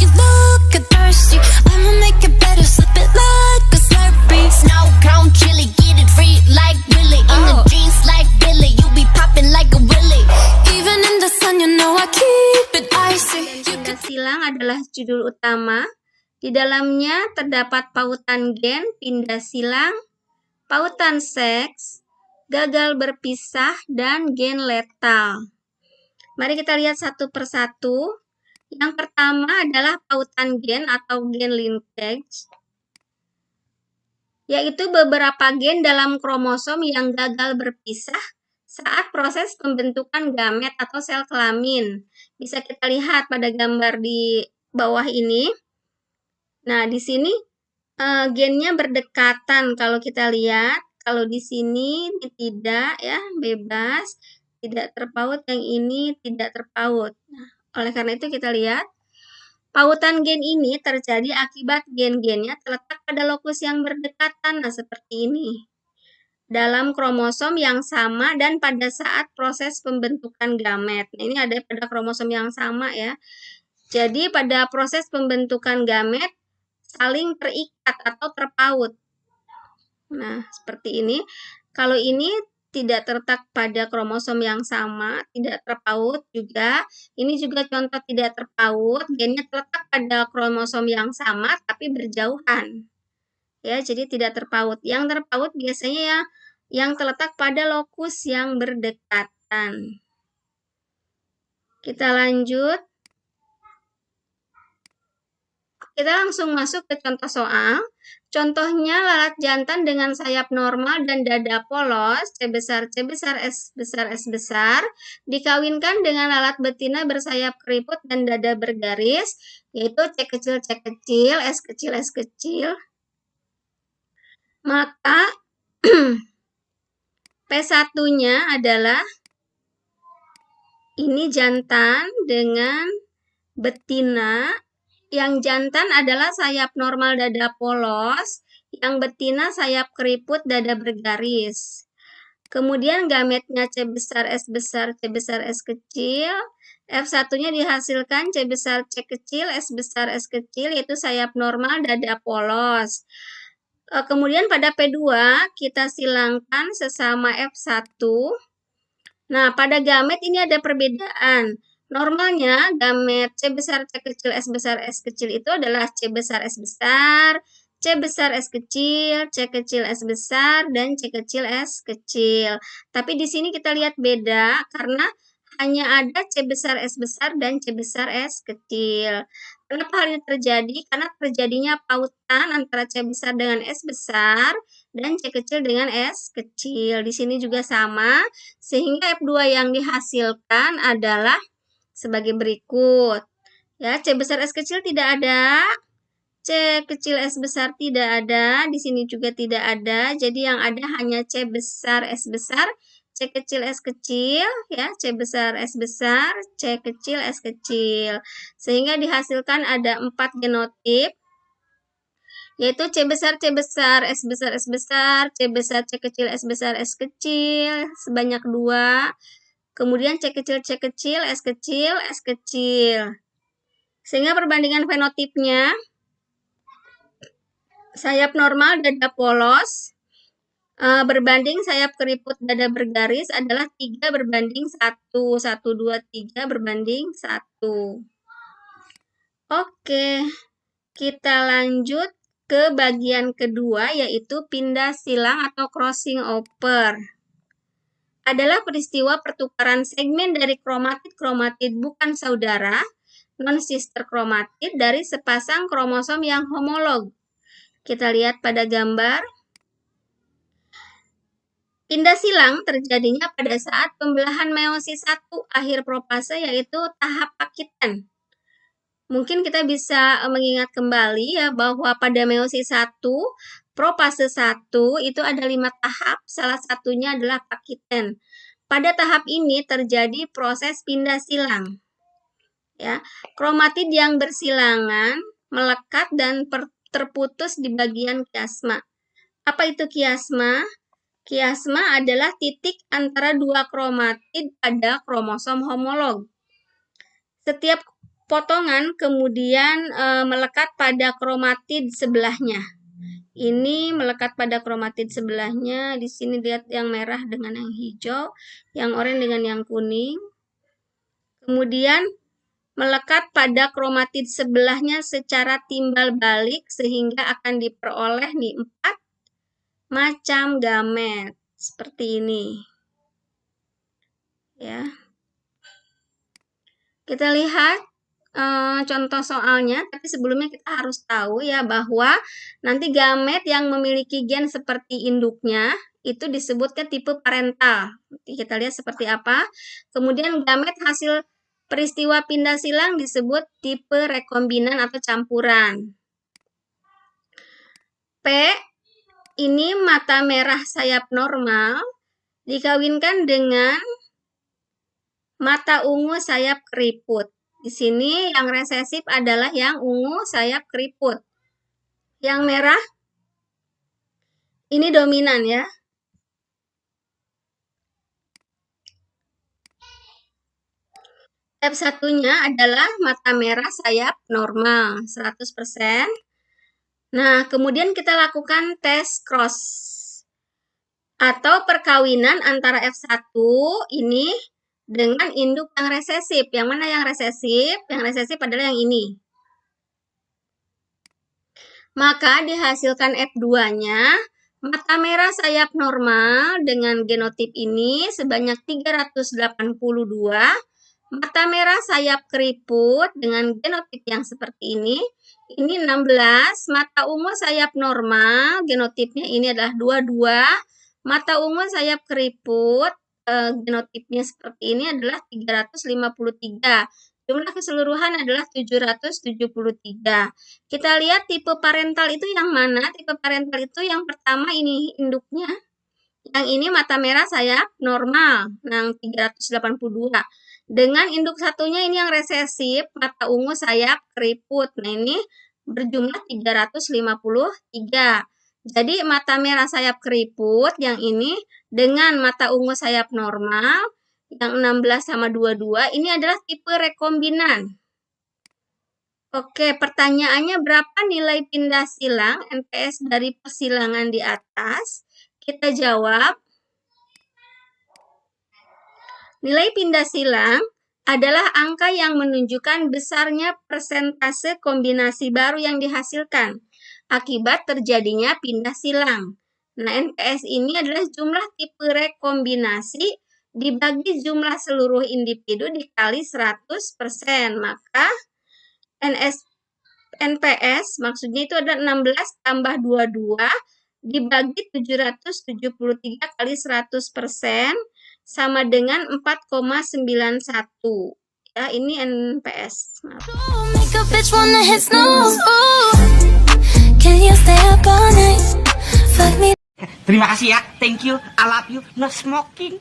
You look thirsty, I'ma make it better, slip it like a Slurpee. Snow cone chili, get it free like Willy. In the jeans like Billy, you be popping like a Willy. Even in the sun, you know I keep it icy. Pindah silang adalah judul utama. Di dalamnya terdapat pautan gen, pindah silang, pautan seks, gagal berpisah, dan gen letal. Mari kita lihat satu persatu. Yang pertama adalah pautan gen atau gen linkage, yaitu beberapa gen dalam kromosom yang gagal berpisah saat proses pembentukan gamet atau sel kelamin. Bisa kita lihat pada gambar di bawah ini. Nah, di sini gennya berdekatan kalau kita lihat. Kalau di sini tidak ya, bebas, tidak terpaut, yang ini tidak terpaut. Nah, oleh karena itu kita lihat pautan gen ini terjadi akibat gen-gennya terletak pada lokus yang berdekatan. Nah, seperti ini. Dalam kromosom yang sama dan pada saat proses pembentukan gamet. Nah, ini ada pada kromosom yang sama ya. Jadi pada proses pembentukan gamet saling terikat atau terpaut. Nah, seperti ini. Kalau ini tidak terletak pada kromosom yang sama, tidak terpaut juga. Ini juga contoh tidak terpaut, gennya terletak pada kromosom yang sama tapi berjauhan. Ya, jadi tidak terpaut. Yang terpaut biasanya yang terletak pada lokus yang berdekatan. Kita lanjut. Kita langsung masuk ke contoh soal. Contohnya lalat jantan dengan sayap normal dan dada polos, C besar, S besar, S besar, dikawinkan dengan lalat betina bersayap keriput dan dada bergaris, yaitu C kecil, S kecil, S kecil. Maka P1-nya adalah ini jantan dengan betina. Yang jantan adalah sayap normal dada polos, yang betina sayap keriput dada bergaris. Kemudian gametnya C besar, S besar, C besar, S kecil. F1-nya dihasilkan C besar, C kecil, S besar, S kecil, yaitu sayap normal dada polos. Kemudian pada P2 kita silangkan sesama F1. Nah, pada gamet ini ada perbedaan. Normalnya gamet C besar, C kecil, S besar, S kecil itu adalah C besar, S besar, C besar, S kecil, C kecil, S besar, dan C kecil, S kecil. Tapi di sini kita lihat beda karena hanya ada C besar, S besar, dan C besar, S kecil. Kenapa hal ini terjadi? Karena terjadinya pautan antara C besar dengan S besar dan C kecil dengan S kecil. Di sini juga sama, sehingga F2 yang dihasilkan adalah sebagai berikut. Ya, C besar S kecil tidak ada. C kecil S besar tidak ada. Di sini juga tidak ada. Jadi yang ada hanya C besar S besar, C kecil S kecil, ya, C besar S besar, C kecil S kecil. Sehingga dihasilkan ada 4 genotip, yaitu C besar, S besar, S besar, C besar, C kecil, S besar, S kecil, sebanyak 2. Kemudian C kecil, S kecil, S kecil. Sehingga perbandingan fenotipnya, sayap normal dada polos berbanding sayap keriput dada bergaris adalah 3 berbanding 1. 1, 2, 3 berbanding 1. Oke, kita lanjut ke bagian kedua, yaitu pindah silang atau crossing over. Adalah peristiwa pertukaran segmen dari kromatid-kromatid bukan saudara, non-sister kromatid dari sepasang kromosom yang homolog. Kita lihat pada gambar. Pindah silang terjadinya pada saat pembelahan meiosis 1 akhir propase, yaitu tahap pakitan. Mungkin kita bisa mengingat kembali ya bahwa pada meiosis 1, propase 1 itu ada 5 tahap, salah satunya adalah pakitan. Pada tahap ini terjadi proses pindah silang. Ya, kromatid yang bersilangan melekat dan terputus di bagian kiasma. Apa itu kiasma? Kiasma adalah titik antara 2 kromatid pada kromosom homolog. Setiap potongan kemudian melekat pada kromatid sebelahnya. Ini melekat pada kromatid sebelahnya. Di sini lihat yang merah dengan yang hijau, yang oranye dengan yang kuning. Kemudian melekat pada kromatid sebelahnya secara timbal balik sehingga akan diperoleh nih 4 macam gamet seperti ini. Ya. Kita lihat contoh soalnya, tapi sebelumnya kita harus tahu ya bahwa nanti gamet yang memiliki gen seperti induknya itu disebutkan tipe parental. Nanti kita lihat seperti apa. Kemudian gamet hasil peristiwa pindah silang disebut tipe rekombinan atau campuran. P, ini mata merah sayap normal dikawinkan dengan mata ungu sayap keriput. Di sini yang resesif adalah yang ungu sayap keriput. Yang merah ini dominan ya. Step satunya adalah mata merah sayap normal 100%. Nah, kemudian kita lakukan tes cross atau perkawinan antara F1 ini dengan induk yang resesif. Yang mana yang resesif? Yang resesif adalah yang ini. Maka dihasilkan F2-nya, mata merah sayap normal dengan genotip ini sebanyak 382, mata merah sayap keriput dengan genotip yang seperti ini 16, mata ungu sayap normal, genotipnya ini adalah 22, mata ungu sayap keriput, genotipnya seperti ini adalah 353. Jumlah keseluruhan adalah 773. Kita lihat tipe parental itu yang mana? Tipe parental itu yang pertama ini induknya. Yang ini mata merah sayap normal, yang 382. Dengan induk satunya ini yang resesif, mata ungu sayap keriput. Nah, ini berjumlah 353. Jadi mata merah sayap keriput yang ini dengan mata ungu sayap normal yang 16 sama 22 ini adalah tipe rekombinan. Oke, pertanyaannya berapa nilai pindah silang NPS dari persilangan di atas? Kita jawab. Nilai pindah silang adalah angka yang menunjukkan besarnya persentase kombinasi baru yang dihasilkan akibat terjadinya pindah silang. Nah, NPS ini adalah jumlah tipe rekombinasi dibagi jumlah seluruh individu dikali 100%. Maka NPS maksudnya itu ada 16 tambah 22 dibagi 773 kali 100% sama dengan 4,91. Ya, ini NPS. Maaf. Make a bitch wanna hit snooze. Ooh, can you stay up all night? Fuck me. Terima kasih ya, thank you, I love you, no smoking.